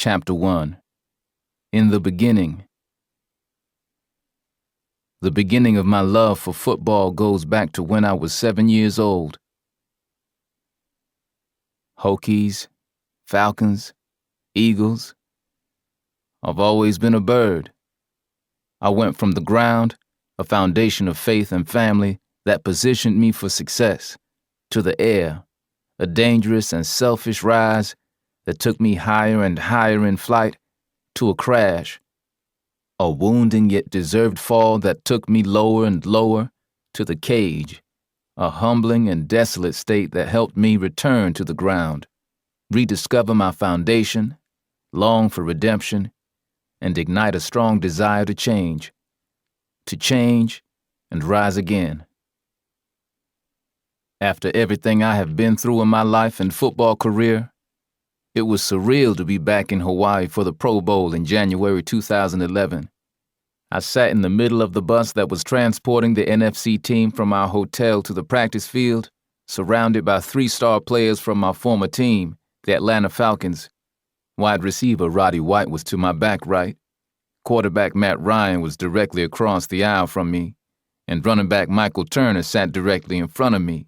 Chapter 1. In the beginning. The beginning of my love for football goes back to when I was 7 years old. Hokies, Falcons, Eagles. I've always been a bird. I went from the ground, a foundation of faith and family that positioned me for success, to the air, a dangerous and selfish rise that took me higher and higher in flight, to a crash, a wounding yet deserved fall that took me lower and lower, to the cage, a humbling and desolate state that helped me return to the ground, rediscover my foundation, long for redemption, and ignite a strong desire to change and rise again. After everything I have been through in my life and football career, it was surreal to be back in Hawaii for the Pro Bowl in January 2011. I sat in the middle of the bus that was transporting the NFC team from our hotel to the practice field, surrounded by 3-star players from my former team, the Atlanta Falcons. Wide receiver Roddy White was to my back right. Quarterback Matt Ryan was directly across the aisle from me, and running back Michael Turner sat directly in front of me.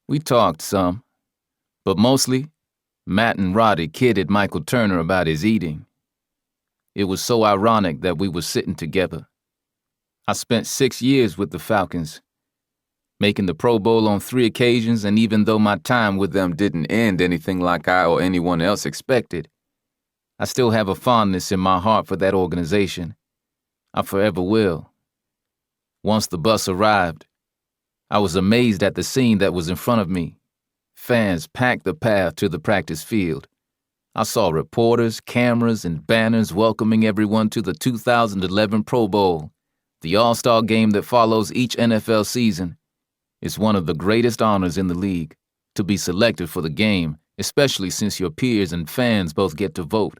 We talked some, but mostly, Matt and Roddy kidded Michael Turner about his eating. It was so ironic that we were sitting together. I spent 6 years with the Falcons, making the Pro Bowl on 3 occasions, and even though my time with them didn't end anything like I or anyone else expected, I still have a fondness in my heart for that organization. I forever will. Once the bus arrived, I was amazed at the scene that was in front of me. Fans packed the path to the practice field. I saw reporters, cameras, and banners welcoming everyone to the 2011 Pro Bowl, the all-star game that follows each NFL season. It's one of the greatest honors in the league, to be selected for the game, especially since your peers and fans both get to vote.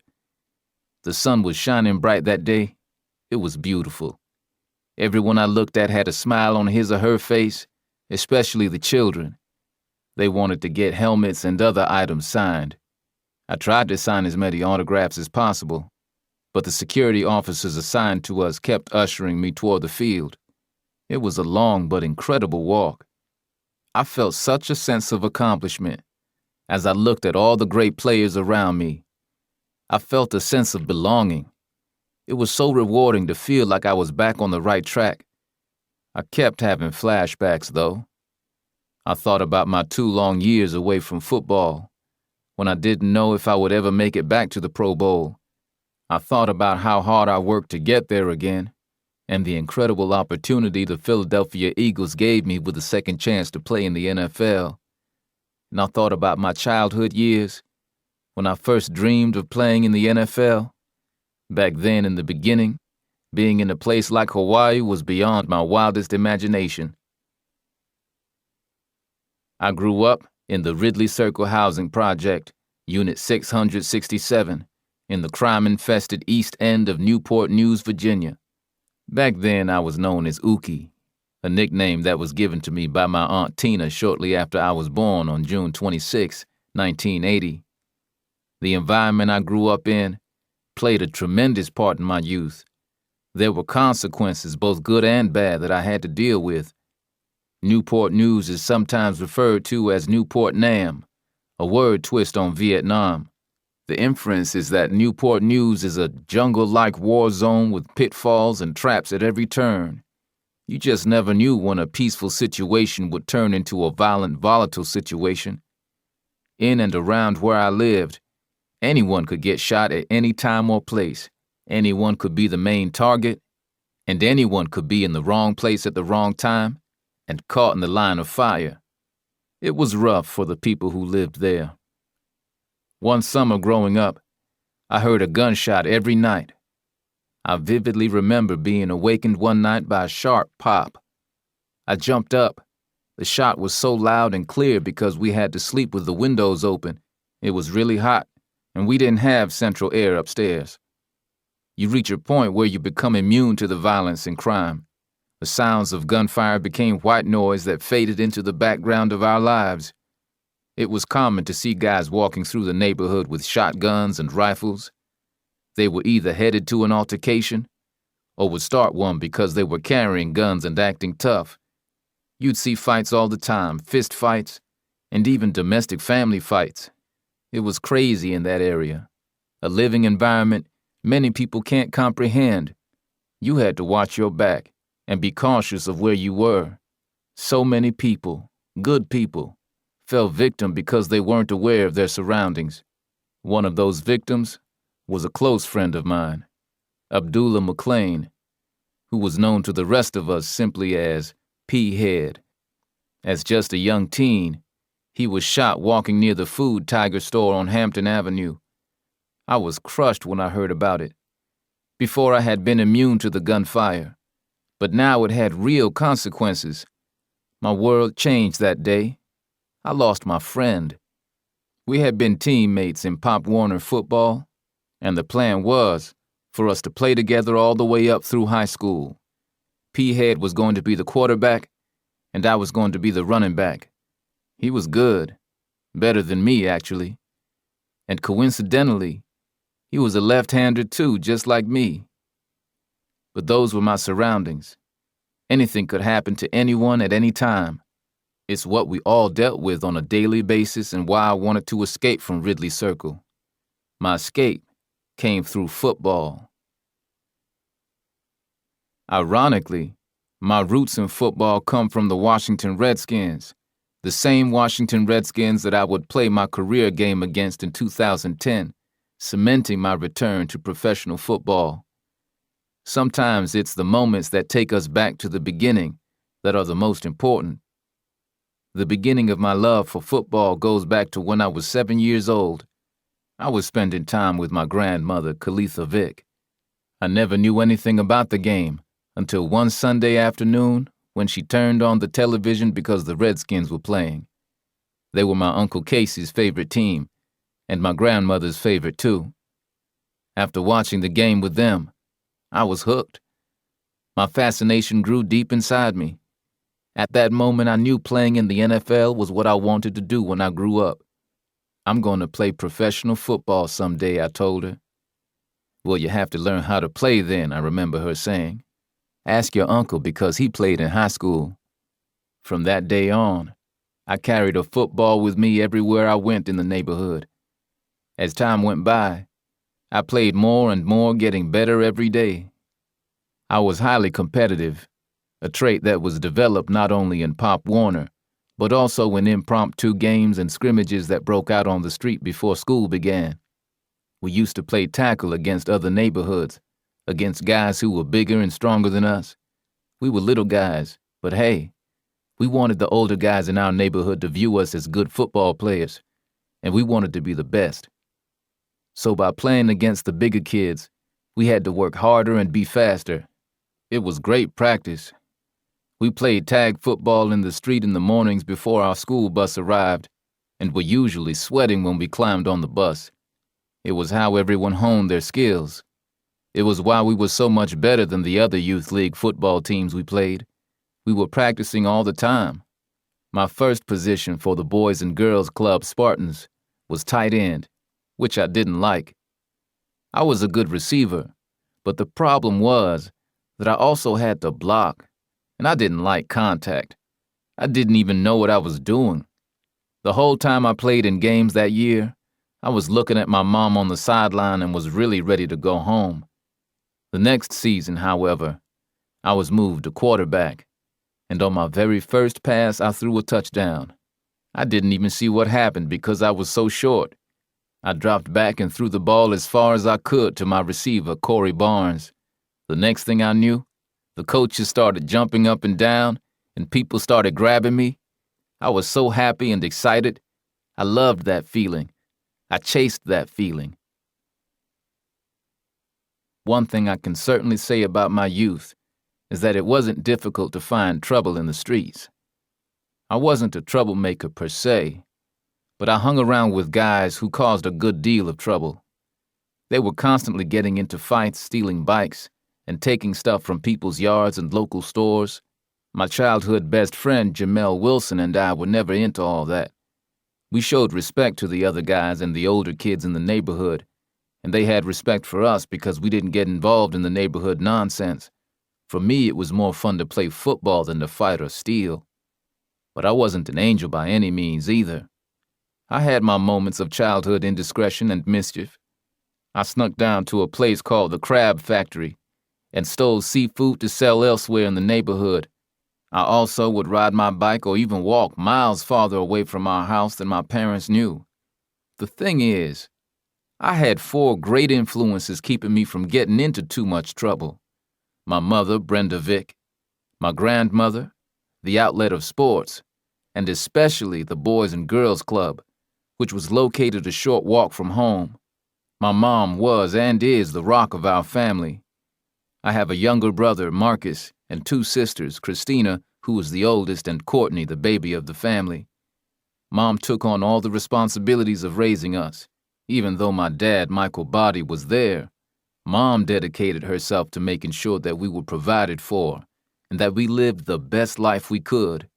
The sun was shining bright that day. It was beautiful. Everyone I looked at had a smile on his or her face, especially the children. They wanted to get helmets and other items signed. I tried to sign as many autographs as possible, but the security officers assigned to us kept ushering me toward the field. It was a long but incredible walk. I felt such a sense of accomplishment as I looked at all the great players around me. I felt a sense of belonging. It was so rewarding to feel like I was back on the right track. I kept having flashbacks, though. I thought about my 2 long years away from football, when I didn't know if I would ever make it back to the Pro Bowl. I thought about how hard I worked to get there again, and the incredible opportunity the Philadelphia Eagles gave me with a second chance to play in the NFL. And I thought about my childhood years, when I first dreamed of playing in the NFL. Back then, in the beginning, being in a place like Hawaii was beyond my wildest imagination. I grew up in the Ridley Circle Housing Project, Unit 667, in the crime-infested East End of Newport News, Virginia. Back then, I was known as Uki, a nickname that was given to me by my Aunt Tina shortly after I was born on June 26, 1980. The environment I grew up in played a tremendous part in my youth. There were consequences, both good and bad, that I had to deal with. Newport News is sometimes referred to as Newport Nam, a word twist on Vietnam. The inference is that Newport News is a jungle-like war zone with pitfalls and traps at every turn. You just never knew when a peaceful situation would turn into a violent, volatile situation. In and around where I lived, anyone could get shot at any time or place. Anyone could be the main target, and anyone could be in the wrong place at the wrong time and caught in the line of fire. It was rough for the people who lived there. One summer growing up, I heard a gunshot every night. I vividly remember being awakened one night by a sharp pop. I jumped up. The shot was so loud and clear because we had to sleep with the windows open. It was really hot, and we didn't have central air upstairs. You reach a point where you become immune to the violence and crime. The sounds of gunfire became white noise that faded into the background of our lives. It was common to see guys walking through the neighborhood with shotguns and rifles, They were either headed to an altercation or would start one because they were carrying guns and acting tough. You'd see fights all the time, fist fights, and even domestic family fights. It was crazy in that area. A living environment many people can't comprehend. You had to watch your back and be cautious of where you were. So many people, good people, fell victim because they weren't aware of their surroundings. One of those victims was a close friend of mine, Abdullah McLean, who was known to the rest of us simply as P-Head. As just a young teen, he was shot walking near the Food Tiger store on Hampton Avenue. I was crushed when I heard about it. Before I had been immune to the gunfire, but now it had real consequences. My world changed that day. I lost my friend. We had been teammates in Pop Warner football, and the plan was for us to play together all the way up through high school. P-Head was going to be the quarterback, and I was going to be the running back. He was good, better than me, actually. And coincidentally, he was a left-hander too, just like me. But those were my surroundings. Anything could happen to anyone at any time. It's what we all dealt with on a daily basis and why I wanted to escape from Ridley Circle. My escape came through football. Ironically, my roots in football come from the Washington Redskins, the same Washington Redskins that I would play my career game against in 2010, cementing my return to professional football. Sometimes it's the moments that take us back to the beginning that are the most important. The beginning of my love for football goes back to when I was 7 years old. I was spending time with my grandmother, Vick. I never knew anything about the game until one Sunday afternoon when she turned on the television because the Redskins were playing. They were my Uncle Casey's favorite team, and my grandmother's favorite too. After watching the game with them, I was hooked. My fascination grew deep inside me. At that moment, I knew playing in the NFL was what I wanted to do when I grew up. I'm going to play professional football someday, I told her. Well, you have to learn how to play then, I remember her saying. Ask your uncle because he played in high school. From that day on, I carried a football with me everywhere I went in the neighborhood. As time went by, I played more and more, getting better every day. I was highly competitive, a trait that was developed not only in Pop Warner, but also in impromptu games and scrimmages that broke out on the street before school began. We used to play tackle against other neighborhoods, against guys who were bigger and stronger than us. We were little guys, but hey, we wanted the older guys in our neighborhood to view us as good football players, and we wanted to be the best. So by playing against the bigger kids, we had to work harder and be faster. It was great practice. We played tag football in the street in the mornings before our school bus arrived, and were usually sweating when we climbed on the bus. It was how everyone honed their skills. It was why we were so much better than the other youth league football teams we played. We were practicing all the time. My first position for the Boys and Girls Club Spartans was tight end, which I didn't like. I was a good receiver, but the problem was that I also had to block, and I didn't like contact. I didn't even know what I was doing. The whole time I played in games that year, I was looking at my mom on the sideline and was really ready to go home. The next season, however, I was moved to quarterback, and on my very first pass, I threw a touchdown. I didn't even see what happened because I was so short. I dropped back and threw the ball as far as I could to my receiver, Corey Barnes. The next thing I knew, the coaches started jumping up and down, and people started grabbing me. I was so happy and excited. I loved that feeling. I chased that feeling. One thing I can certainly say about my youth is that it wasn't difficult to find trouble in the streets. I wasn't a troublemaker per se, but I hung around with guys who caused a good deal of trouble. They were constantly getting into fights, stealing bikes, and taking stuff from people's yards and local stores. My childhood best friend, Jamel Wilson, and I were never into all that. We showed respect to the other guys and the older kids in the neighborhood, and they had respect for us because we didn't get involved in the neighborhood nonsense. For me, it was more fun to play football than to fight or steal. But I wasn't an angel by any means either. I had my moments of childhood indiscretion and mischief. I snuck down to a place called the Crab Factory and stole seafood to sell elsewhere in the neighborhood. I also would ride my bike or even walk miles farther away from our house than my parents knew. The thing is, I had 4 great influences keeping me from getting into too much trouble. My mother, Brenda Vick, my grandmother, the outlet of sports, and especially the Boys and Girls Club, which was located a short walk from home. My mom was and is the rock of our family. I have a younger brother, Marcus, and 2 sisters, Christina, who was the oldest, and Courtney, the baby of the family. Mom took on all the responsibilities of raising us. Even though my dad, Michael Body, was there, Mom dedicated herself to making sure that we were provided for and that we lived the best life we could.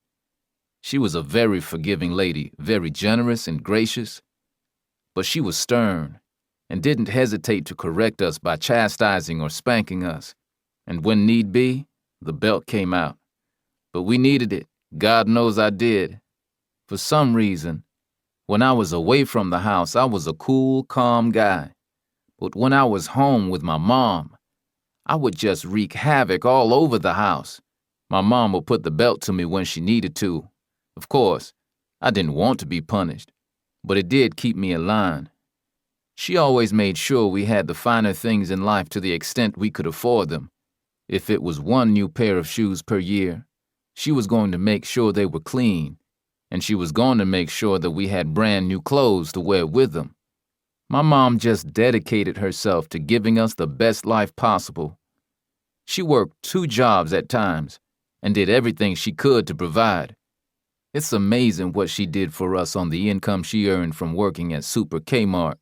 She was a very forgiving lady, very generous and gracious, but she was stern and didn't hesitate to correct us by chastising or spanking us. And when need be, the belt came out. But we needed it. God knows I did. For some reason, when I was away from the house, I was a cool, calm guy. But when I was home with my mom, I would just wreak havoc all over the house. My mom would put the belt to me when she needed to. Of course, I didn't want to be punished, but it did keep me in line. She always made sure we had the finer things in life to the extent we could afford them. If it was 1 new pair of shoes per year, she was going to make sure they were clean, and she was going to make sure that we had brand new clothes to wear with them. My mom just dedicated herself to giving us the best life possible. She worked 2 jobs at times and did everything she could to provide. It's amazing what she did for us on the income she earned from working at Super Kmart.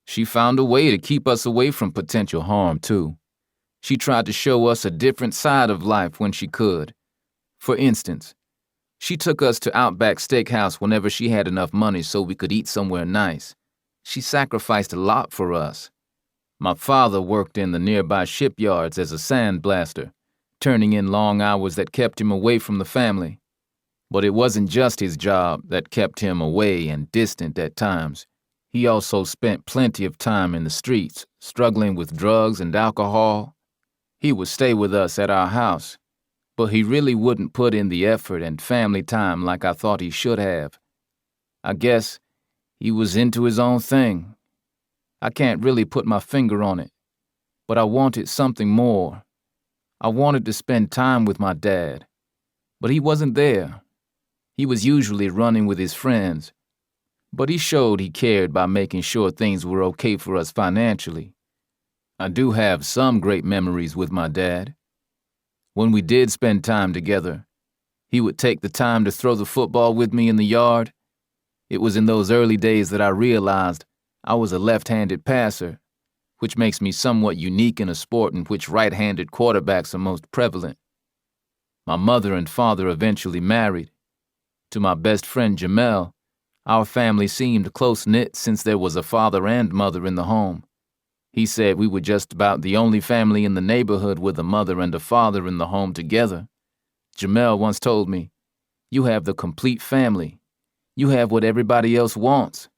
She found a way to keep us away from potential harm, too. She tried to show us a different side of life when she could. For instance, she took us to Outback Steakhouse whenever she had enough money so we could eat somewhere nice. She sacrificed a lot for us. My father worked in the nearby shipyards as a sandblaster, turning in long hours that kept him away from the family. But it wasn't just his job that kept him away and distant at times. He also spent plenty of time in the streets, struggling with drugs and alcohol. He would stay with us at our house, but he really wouldn't put in the effort and family time like I thought he should have. I guess he was into his own thing. I can't really put my finger on it, but I wanted something more. I wanted to spend time with my dad, but he wasn't there. He was usually running with his friends, but he showed he cared by making sure things were okay for us financially. I do have some great memories with my dad. When we did spend time together, he would take the time to throw the football with me in the yard. It was in those early days that I realized I was a left-handed passer, which makes me somewhat unique in a sport in which right-handed quarterbacks are most prevalent. My mother and father eventually married. To my best friend Jamel, our family seemed close-knit since there was a father and mother in the home. He said we were just about the only family in the neighborhood with a mother and a father in the home together. Jamel once told me, "You have the complete family. You have what everybody else wants."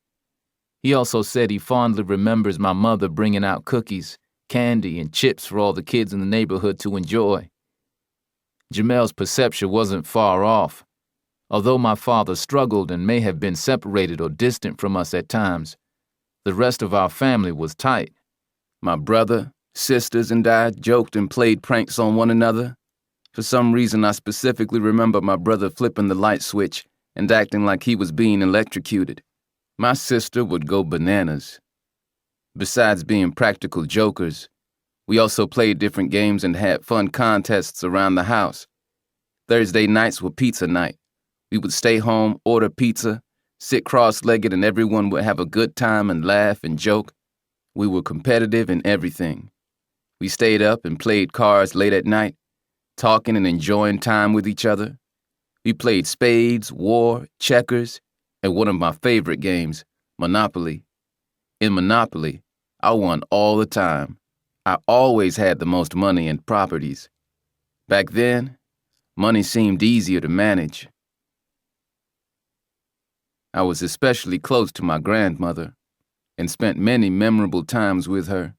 He also said he fondly remembers my mother bringing out cookies, candy, and chips for all the kids in the neighborhood to enjoy. Jamel's perception wasn't far off. Although my father struggled and may have been separated or distant from us at times, the rest of our family was tight. My brother, sisters, and I joked and played pranks on one another. For some reason, I specifically remember my brother flipping the light switch and acting like he was being electrocuted. My sister would go bananas. Besides being practical jokers, we also played different games and had fun contests around the house. Thursday nights were pizza night. We would stay home, order pizza, sit cross-legged, and everyone would have a good time and laugh and joke. We were competitive in everything. We stayed up and played cards late at night, talking and enjoying time with each other. We played spades, war, checkers, and one of my favorite games, Monopoly. In Monopoly, I won all the time. I always had the most money and properties. Back then, money seemed easier to manage. I was especially close to my grandmother and spent many memorable times with her.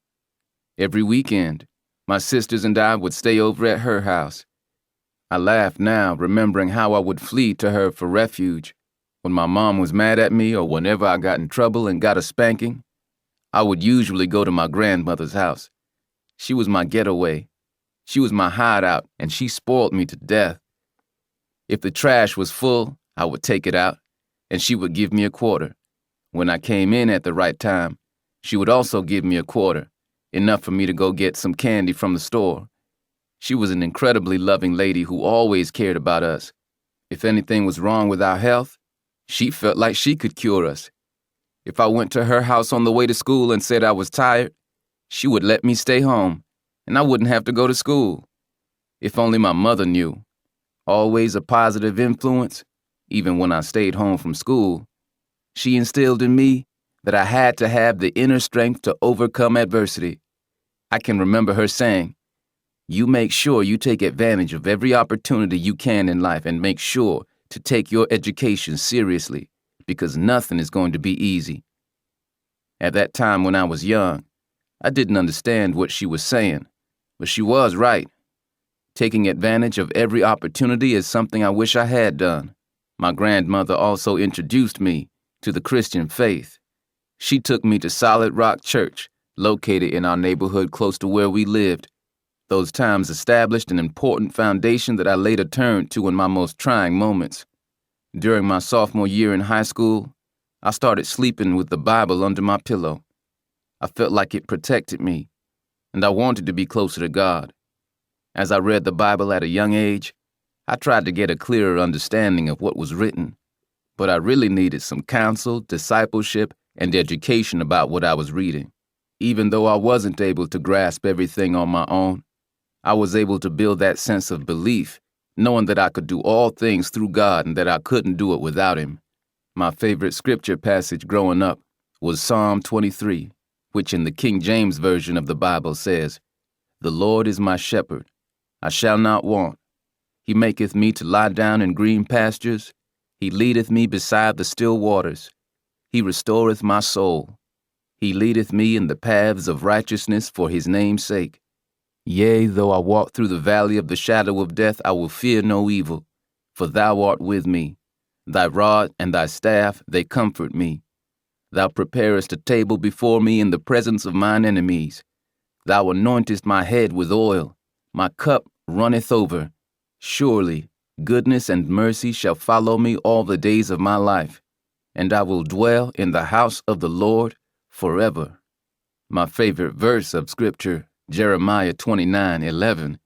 Every weekend, my sisters and I would stay over at her house. I laugh now, remembering how I would flee to her for refuge. When my mom was mad at me or whenever I got in trouble and got a spanking, I would usually go to my grandmother's house. She was my getaway. She was my hideout, and she spoiled me to death. If the trash was full, I would take it out, and she would give me a quarter. When I came in at the right time, she would also give me a quarter, enough for me to go get some candy from the store. She was an incredibly loving lady who always cared about us. If anything was wrong with our health, she felt like she could cure us. If I went to her house on the way to school and said I was tired, she would let me stay home, and I wouldn't have to go to school. If only my mother knew. Always a positive influence, even when I stayed home from school. She instilled in me that I had to have the inner strength to overcome adversity. I can remember her saying, "You make sure you take advantage of every opportunity you can in life and make sure to take your education seriously, because nothing is going to be easy." At that time when I was young, I didn't understand what she was saying, but she was right. Taking advantage of every opportunity is something I wish I had done. My grandmother also introduced me to the Christian faith. She took me to Solid Rock Church, located in our neighborhood close to where we lived. Those times established an important foundation that I later turned to in my most trying moments. During my sophomore year in high school, I started sleeping with the Bible under my pillow. I felt like it protected me, and I wanted to be closer to God. As I read the Bible at a young age, I tried to get a clearer understanding of what was written, but I really needed some counsel, discipleship, and education about what I was reading. Even though I wasn't able to grasp everything on my own, I was able to build that sense of belief, knowing that I could do all things through God and that I couldn't do it without Him. My favorite scripture passage growing up was Psalm 23, which in the King James Version of the Bible says, "The Lord is my shepherd, I shall not want. He maketh me to lie down in green pastures. He leadeth me beside the still waters. He restoreth my soul. He leadeth me in the paths of righteousness for His name's sake. Yea, though I walk through the valley of the shadow of death, I will fear no evil, for Thou art with me. Thy rod and Thy staff, they comfort me. Thou preparest a table before me in the presence of mine enemies. Thou anointest my head with oil. My cup runneth over. Surely goodness and mercy shall follow me all the days of my life, and I will dwell in the house of the Lord forever." My favorite verse of Scripture, Jeremiah 29:11,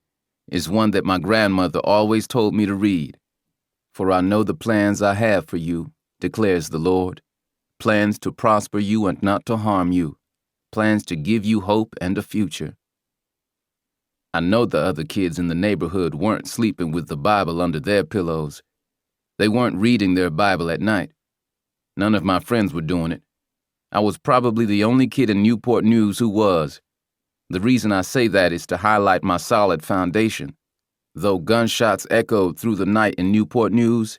is one that my grandmother always told me to read. "For I know the plans I have for you, declares the Lord, plans to prosper you and not to harm you, plans to give you hope and a future." I know the other kids in the neighborhood weren't sleeping with the Bible under their pillows. They weren't reading their Bible at night. None of my friends were doing it. I was probably the only kid in Newport News who was. The reason I say that is to highlight my solid foundation. Though gunshots echoed through the night in Newport News,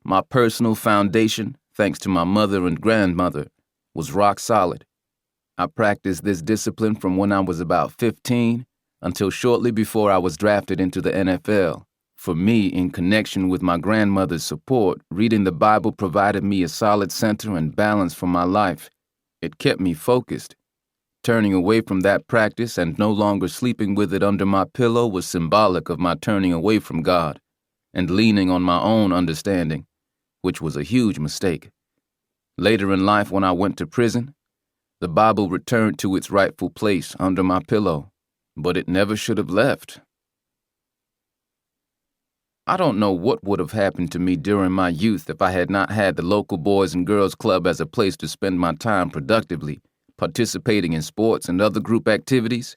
my personal foundation, thanks to my mother and grandmother, was rock solid. I practiced this discipline from when I was about 15 until shortly before I was drafted into the NFL. For me, in connection with my grandmother's support, reading the Bible provided me a solid center and balance for my life. It kept me focused. Turning away from that practice and no longer sleeping with it under my pillow was symbolic of my turning away from God and leaning on my own understanding, which was a huge mistake. Later in life, when I went to prison, the Bible returned to its rightful place under my pillow, but it never should have left. I don't know what would have happened to me during my youth if I had not had the local Boys and Girls Club as a place to spend my time productively, participating in sports and other group activities.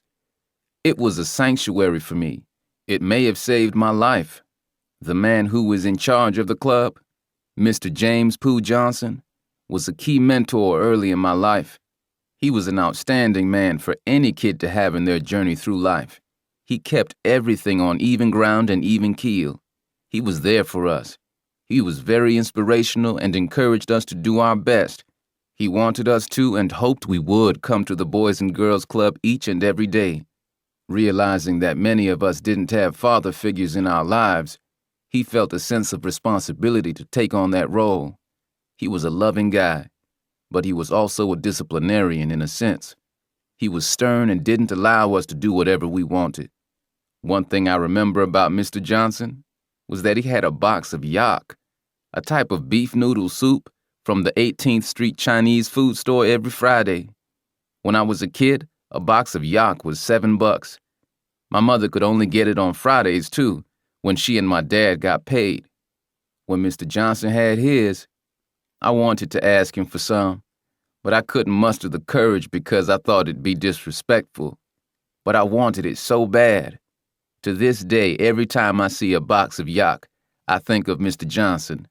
It was a sanctuary for me. It may have saved my life. The man who was in charge of the club, Mr. James Pooh Johnson, was a key mentor early in my life. He was an outstanding man for any kid to have in their journey through life. He kept everything on even ground and even keel. He was there for us. He was very inspirational and encouraged us to do our best. He wanted us to and hoped we would come to the Boys and Girls Club each and every day. Realizing that many of us didn't have father figures in our lives, he felt a sense of responsibility to take on that role. He was a loving guy, but he was also a disciplinarian in a sense. He was stern and didn't allow us to do whatever we wanted. One thing I remember about Mr. Johnson was that he had a box of yak, a type of beef noodle soup from the 18th Street Chinese food store every Friday. When I was a kid, a box of yak was $7. My mother could only get it on Fridays too, when she and my dad got paid. When Mr. Johnson had his, I wanted to ask him for some, but I couldn't muster the courage because I thought it'd be disrespectful. But I wanted it so bad. To this day, every time I see a box of yak, I think of Mr. Johnson.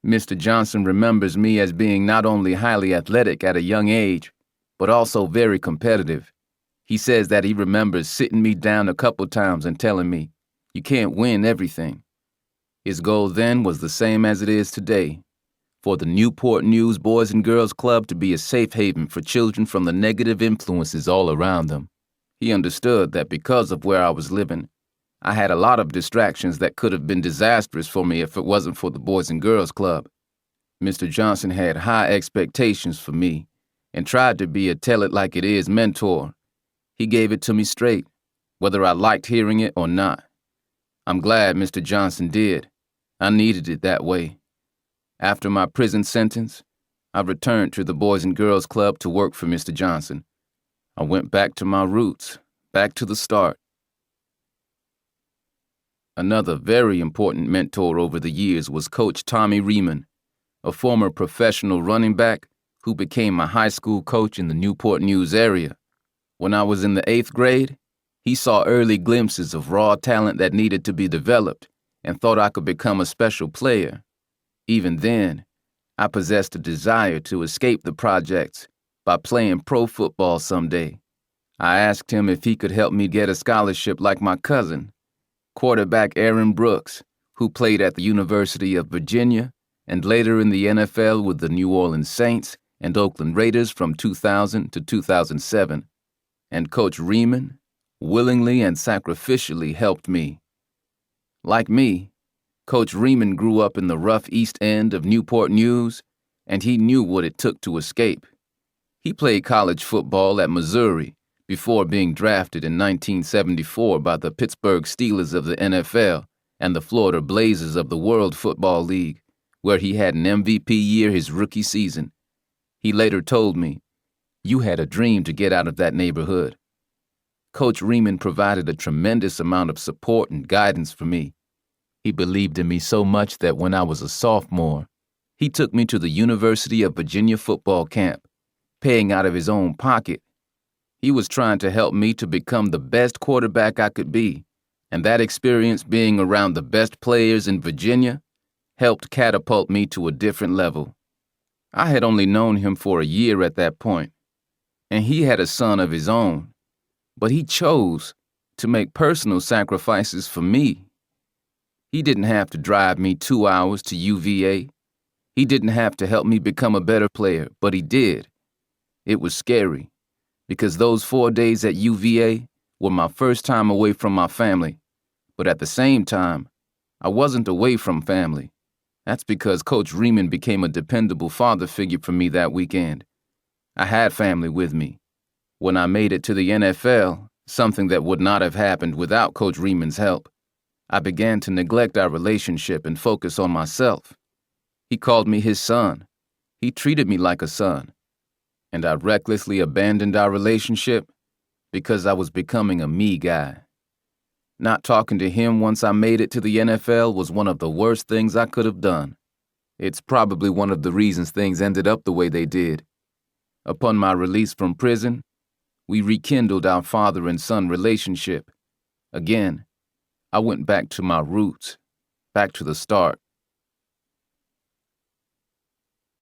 Mr. Johnson remembers me as being not only highly athletic at a young age, but also very competitive. He says that he remembers sitting me down a couple times and telling me, "You can't win everything." His goal then was the same as it is today, for the Newport News Boys and Girls Club to be a safe haven for children from the negative influences all around them. He understood that because of where I was living, I had a lot of distractions that could have been disastrous for me if it wasn't for the Boys and Girls Club. Mr. Johnson had high expectations for me and tried to be a tell-it-like-it-is mentor. He gave it to me straight, whether I liked hearing it or not. I'm glad Mr. Johnson did. I needed it that way. After my prison sentence, I returned to the Boys and Girls Club to work for Mr. Johnson. I went back to my roots, back to the start. Another very important mentor over the years was Coach Tommy Riemann, a former professional running back who became my high school coach in the Newport News area. When I was in the 8th grade, he saw early glimpses of raw talent that needed to be developed and thought I could become a special player. Even then, I possessed a desire to escape the projects by playing pro football someday. I asked him if he could help me get a scholarship like my cousin, quarterback Aaron Brooks, who played at the University of Virginia and later in the NFL with the New Orleans Saints and Oakland Raiders from 2000 to 2007. And Coach Riemann willingly and sacrificially helped me. Like me, Coach Riemann grew up in the rough East End of Newport News, and he knew what it took to escape. He played college football at Missouri before being drafted in 1974 by the Pittsburgh Steelers of the NFL and the Florida Blazers of the World Football League, where he had an MVP year his rookie season. He later told me, "You had a dream to get out of that neighborhood." Coach Riemann provided a tremendous amount of support and guidance for me. He believed in me so much that when I was a sophomore, he took me to the University of Virginia football camp, paying out of his own pocket. He was trying to help me to become the best quarterback I could be, and that experience being around the best players in Virginia helped catapult me to a different level. I had only known him for a year at that point, and he had a son of his own, but he chose to make personal sacrifices for me. He didn't have to drive me 2 hours to UVA. He didn't have to help me become a better player, but he did. It was scary, because those 4 days at UVA were my first time away from my family. But at the same time, I wasn't away from family. That's because Coach Riemann became a dependable father figure for me that weekend. I had family with me. When I made it to the NFL, something that would not have happened without Coach Riemann's help, I began to neglect our relationship and focus on myself. He called me his son. He treated me like a son. And I recklessly abandoned our relationship because I was becoming a me guy. Not talking to him once I made it to the NFL was one of the worst things I could have done. It's probably one of the reasons things ended up the way they did. Upon my release from prison, we rekindled our father and son relationship. Again, I went back to my roots, back to the start.